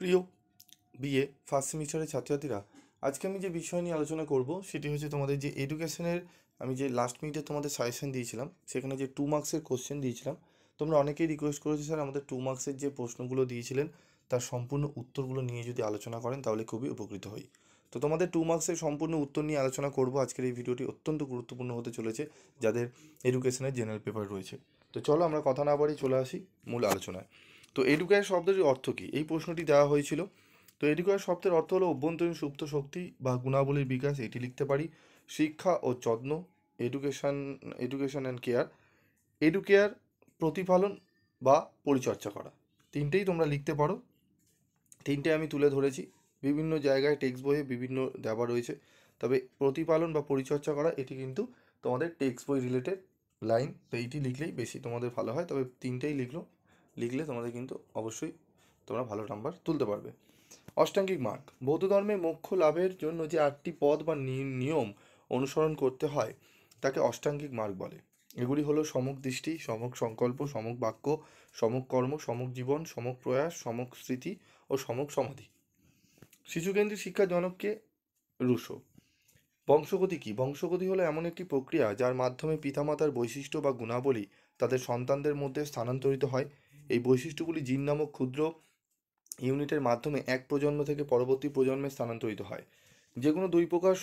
প্রিয় BA first সেমিস্টারের ছাত্রছাত্রীরা, আজকে আমি যে বিষয় নিয়ে আলোচনা করব সেটি হচ্ছে তোমাদের যে এডুকেশনের আমি যে লাস্ট মিনিটে তোমাদের সাজেশন দিয়েছিলাম, সেখানে যে 2 মার্কসের কোশ্চেন দিয়েছিলাম। তোমরা অনেকেই রিকোয়েস্ট করেছো স্যার আমাদের 2 মার্কসের যে প্রশ্নগুলো দিয়েছিলেন তার সম্পূর্ণ উত্তরগুলো নিয়ে যদি আলোচনা করেন তাহলে খুবই উপকৃত হই। তো তোমাদের 2 মার্কসের সম্পূর্ণ উত্তর নিয়ে আলোচনা করব। আজকের এই ভিডিওটি অত্যন্ত গুরুত্বপূর্ণ হতে চলেছে যাদের এডুকেশনের জেনারেল পেপার রয়েছে। তো চলো আমরা কথা না বাড়িয়ে চলে আসি মূল আলোচনায়। তো এডুকেশন শব্দটির অর্থ কী, এই প্রশ্নটি দেওয়া হয়েছিল। তো এডুকেশন শব্দের অর্থ হলো অভ্যন্তরীণ সুপ্ত শক্তি বা গুণাবলীর বিকাশ, এটি লিখতে পারি। শিক্ষা ও যত্ন, education, education and care, educare, প্রতিপালন বা পরিচর্যা করা, তিনটেই তোমরা লিখতে পারো। তিনটে আমি তুলে ধরেছি, বিভিন্ন জায়গায় টেক্সট বইয়ে বিভিন্ন দেওয়া রয়েছে। তবে প্রতিপালন বা পরিচর্যা করা এটি কিন্তু তোমাদের টেক্সট বই রিলেটেড লাইন, তো এইটি লিখলেই বেশি তোমাদের ভালো হয়। তবে তিনটেই লিখলে তোমাদের কিন্তু অবশ্যই তোমরা ভালো নাম্বার তুলতে পারবে। অষ্টাঙ্গিক মার্গ, বৌদ্ধ ধর্মে মোক্ষ লাভের জন্য যে 8টি পদ বা নিয়ম অনুসরণ করতে হয় তাকে অষ্টাঙ্গিক মার্গ বলে। এগুলি হলো সম্যক দৃষ্টি, সম্যক সংকল্প, সম্যক বাক্য, সম্যক কর্ম, সম্যক জীবন, সম্যক প্রয়াস, সম্যক স্মৃতি ও সম্যক সমাধি। শিশুকেন্দ্রিক শিক্ষার জনককে রুশো। বংশগতি কী? বংশগতি হলো এমন একটি প্রক্রিয়া যার মাধ্যমে পিতামাতার বৈশিষ্ট্য বা গুণাবলী তাদের সন্তানদের মধ্যে স্থানান্তরিত হয়। এই বৈশিষ্ট্যগুলি জিন নামক ক্ষুদ্র ইউনিটের মাধ্যমে এক প্রজন্ম থেকে পরবর্তী প্রজন্মে স্থানান্তরিত হয়। যে কোনো দুই প্রকার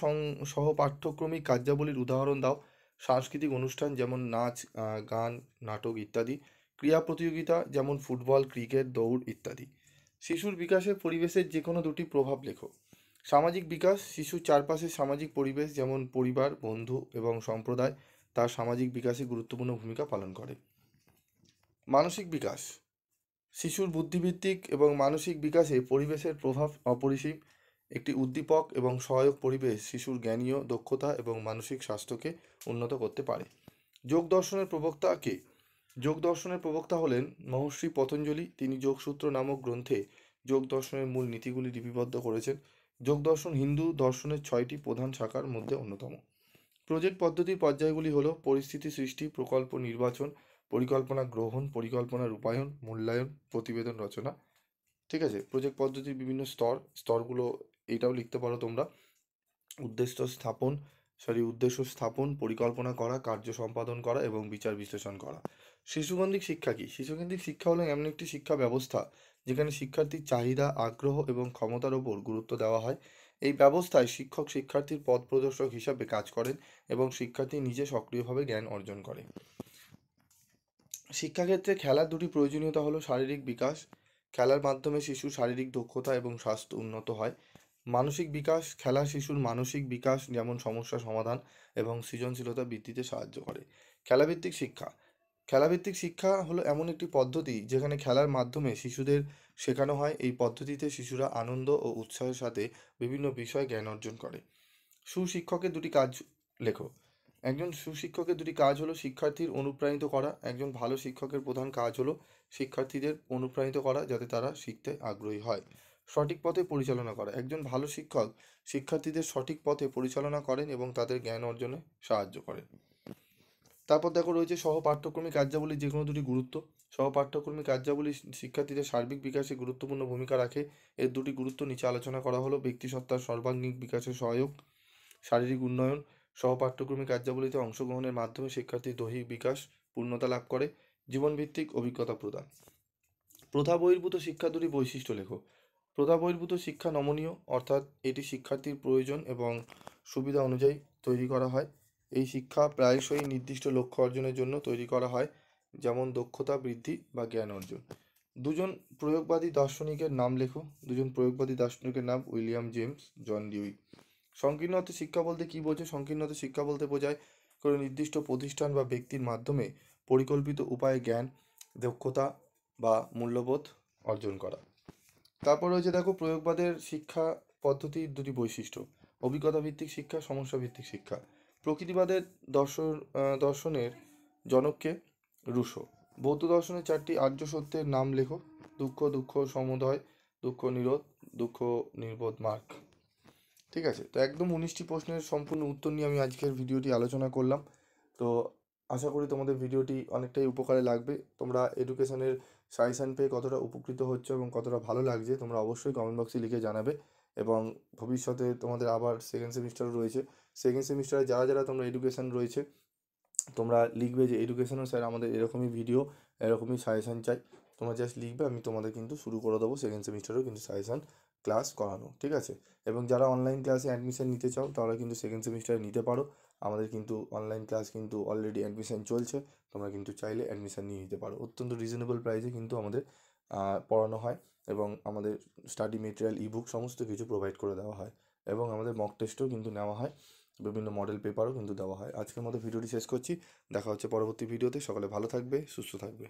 সহ পাঠ্যক্রমিক কার্যাবলীর উদাহরণ দাও। সাংস্কৃতিক অনুষ্ঠান যেমন নাচ, গান, নাটক ইত্যাদি। ক্রীড়া প্রতিযোগিতা যেমন ফুটবল, ক্রিকেট, দৌড় ইত্যাদি। শিশুর বিকাশে পরিবেশের যে কোনো দুটি প্রভাব লেখো। সামাজিক বিকাশ, শিশুর চারপাশের সামাজিক পরিবেশ যেমন পরিবার, বন্ধু এবং সম্প্রদায় তার সামাজিক বিকাশে গুরুত্বপূর্ণ ভূমিকা পালন করে। মানসিক বিকাশ, শিশুর বুদ্ধিভিত্তিক এবং মানসিক বিকাশে পরিবেশের প্রভাব অপরিসীম। একটি উদ্দীপক এবং সহায়ক পরিবেশ শিশুর জ্ঞানীয় দক্ষতা এবং মানসিক স্বাস্থ্যকে উন্নত করতে পারে। যোগ দর্শনের প্রবক্তা কে? যোগ দর্শনের প্রবক্তা হলেন মহর্ষি পতঞ্জলি। তিনি যোগসূত্র নামক গ্রন্থে যোগ দর্শনের মূল নীতিগুলি লিপিবদ্ধ করেছেন। যোগ দর্শন হিন্দু দর্শনের 6টি প্রধান শাখার মধ্যে অন্যতম। প্রজেক্ট পদ্ধতির পর্যায়গুলি হলো পরিস্থিতি সৃষ্টি, প্রকল্প নির্বাচন, পরিকল্পনা গ্রহণ, পরিকল্পনা রূপায়ণ, মূল্যায়ন, প্রতিবেদন রচনা। ঠিক আছে, প্রজেক্ট পদ্ধতির বিভিন্ন স্তরগুলো এইটাও লিখতে পারো তোমরা। উদ্দেশ্য স্থাপন, পরিকল্পনা করা, কার্য সম্পাদন করা এবং বিচার বিশ্লেষণ করা। শিশুকেন্দ্রিক শিক্ষা কি? শিশুকেন্দ্রিক শিক্ষা হলো এমন একটি শিক্ষা ব্যবস্থা যেখানে শিক্ষার্থীর চাহিদা, আগ্রহ এবং ক্ষমতার ওপর গুরুত্ব দেওয়া হয়। এই ব্যবস্থায় শিক্ষক শিক্ষার্থীর পথ প্রদর্শক হিসাবে কাজ করেন এবং শিক্ষার্থী নিজে সক্রিয়ভাবে জ্ঞান অর্জন করে। শিক্ষাক্ষেত্রে খেলার দুটি প্রয়োজনীয়তা হলো শারীরিক বিকাশ, খেলার মাধ্যমে শিশুর শারীরিক দক্ষতা এবং স্বাস্থ্য উন্নত হয়। মানসিক বিকাশ, খেলা শিশুর মানসিক বিকাশ যেমন সমস্যা সমাধান এবং সৃজনশীলতা বৃদ্ধিতে সাহায্য করে। খেলাভিত্তিক শিক্ষা, খেলাভিত্তিক শিক্ষা হলো এমন একটি পদ্ধতি যেখানে খেলার মাধ্যমে শিশুদের শেখানো হয়। এই পদ্ধতিতে শিশুরা আনন্দ ও উৎসাহের সাথে বিভিন্ন বিষয়ে জ্ঞান অর্জন করে। সুশিক্ষকের দুটি কাজ লেখো। একজন সুশিক্ষকের দুটি কাজ হলো শিক্ষার্থীর অনুপ্রাণিত করা। একজন ভালো শিক্ষকের প্রধান কাজ হলো শিক্ষার্থীদের অনুপ্রাণিত করা যাতে তারা শিখতে আগ্রহী হয়। সঠিক পথে পরিচালনা করা, একজন ভালো শিক্ষক শিক্ষার্থীদের সঠিক পথে পরিচালনা করেন এবং তাদের জ্ঞান অর্জনে সাহায্য করেন। তারপর দেখো রয়েছে সহপাঠ্যক্রমিক কার্যাবলী যে কোনো দুটি গুরুত্ব। সহপাঠ্যক্রমিক কার্যাবলী শিক্ষার্থীদের সার্বিক বিকাশে গুরুত্বপূর্ণ ভূমিকা রাখে। এর দুটি গুরুত্ব নিচে আলোচনা করা হলো। ব্যক্তিসত্তার সর্বাঙ্গীন বিকাশে সহায়ক, শারীরিক উন্নয়ন। সহপাঠ্যক্রমিক কার্যাবলীতে অংশগ্রহণের মাধ্যমে শিক্ষার্থীর দৈহিক বিকাশ পূর্ণতা লাভ করে। জীবনভিত্তিক অভিজ্ঞতা প্রদান। প্রথা বহির্ভূত শিক্ষার দুটি বৈশিষ্ট্য লেখো। প্রথা বহির্ভূত শিক্ষা নমনীয়, অর্থাৎ এটি শিক্ষার্থীর প্রয়োজন এবং সুবিধা অনুযায়ী তৈরি করা হয়। এই শিক্ষা প্রায়শই নির্দিষ্ট লক্ষ্য অর্জনের জন্য তৈরি করা হয়, যেমন দক্ষতা বৃদ্ধি বা জ্ঞান অর্জন। দুজন প্রয়োগবাদী দার্শনিকের নাম লেখো। দুজন প্রয়োগবাদী দার্শনিকের নাম উইলিয়াম জেমস, জন ডিউই। সংকীর্ণ অর্থে শিক্ষা বলতে কী বোঝো? সংকীর্ণ অর্থে শিক্ষা বলতে বোঝায় কোনো নির্দিষ্ট প্রতিষ্ঠান বা ব্যক্তির মাধ্যমে পরিকল্পিত উপায়ে জ্ঞান, দক্ষতা বা মূল্যবোধ অর্জন করা। তারপর রয়েছে দেখো প্রয়োগবাদের শিক্ষা পদ্ধতির দুটি বৈশিষ্ট্য। অভিজ্ঞতা ভিত্তিক শিক্ষা, সমস্যা ভিত্তিক শিক্ষা। প্রকৃতিবাদের দর্শনের জনককে? রুশো। বৌদ্ধ দর্শনের 4টি আর্য সত্যের নাম লেখো। দুঃখ সমুদয়, দুঃখ নিরোধ, দুঃখ নির্বোধ মার্গ। ঠিক আছে, তো একদম 19টি প্রশ্নের সম্পূর্ণ উত্তর নিয়ে আমি আজকের ভিডিওটি আলোচনা করলাম। তো আশা করি তোমাদের ভিডিওটি অনেকটাই উপকারে লাগবে। তোমরা এডুকেশনের সাজেশান পেয়ে কতটা উপকৃত হচ্ছে এবং কতটা ভালো লাগছে তোমরা অবশ্যই কমেন্ট বক্সে লিখে জানাবে। এবং ভবিষ্যতে তোমাদের আবার সেকেন্ড সেমিস্টারও রয়েছে। সেকেন্ড সেমিস্টারে যারা যারা তোমরা এডুকেশন রয়েছে তোমরা লিখবে যে এডুকেশনও স্যার আমাদের এরকমই ভিডিও, এরকমই সাজেশান চাই। তোমরা জাস্ট লিখবে, আমি তোমাদের কিন্তু শুরু করে দেবো সেকেন্ড সেমিস্টারেও কিন্তু সাজেশান ক্লাস করানো, ঠিক আছে? এবং যারা অনলাইন ক্লাসে অ্যাডমিশন নিতে চাও তারা কিন্তু সেকেন্ড সেমিস্টারে নিতে পারো। আমাদের কিন্তু অনলাইন ক্লাস কিন্তু অলরেডি অ্যাডমিশন চলছে, তোমরা কিন্তু চাইলে অ্যাডমিশন নিয়ে নিতে পারো। অত্যন্ত রিজনেবল প্রাইসে কিন্তু আমাদের পড়ানো হয় এবং আমাদের স্টাডি মেটেরিয়াল ইবুক সমস্ত কিছু প্রোভাইড করে দেওয়া হয় এবং আমাদের মক টেস্টও কিন্তু নেওয়া হয়, বিভিন্ন মডেল পেপারও কিন্তু দেওয়া হয়। আজকের মতো ভিডিওটি শেষ করছি, দেখা হচ্ছে পরবর্তী ভিডিওতে। সকলে ভালো থাকবে, সুস্থ থাকবে।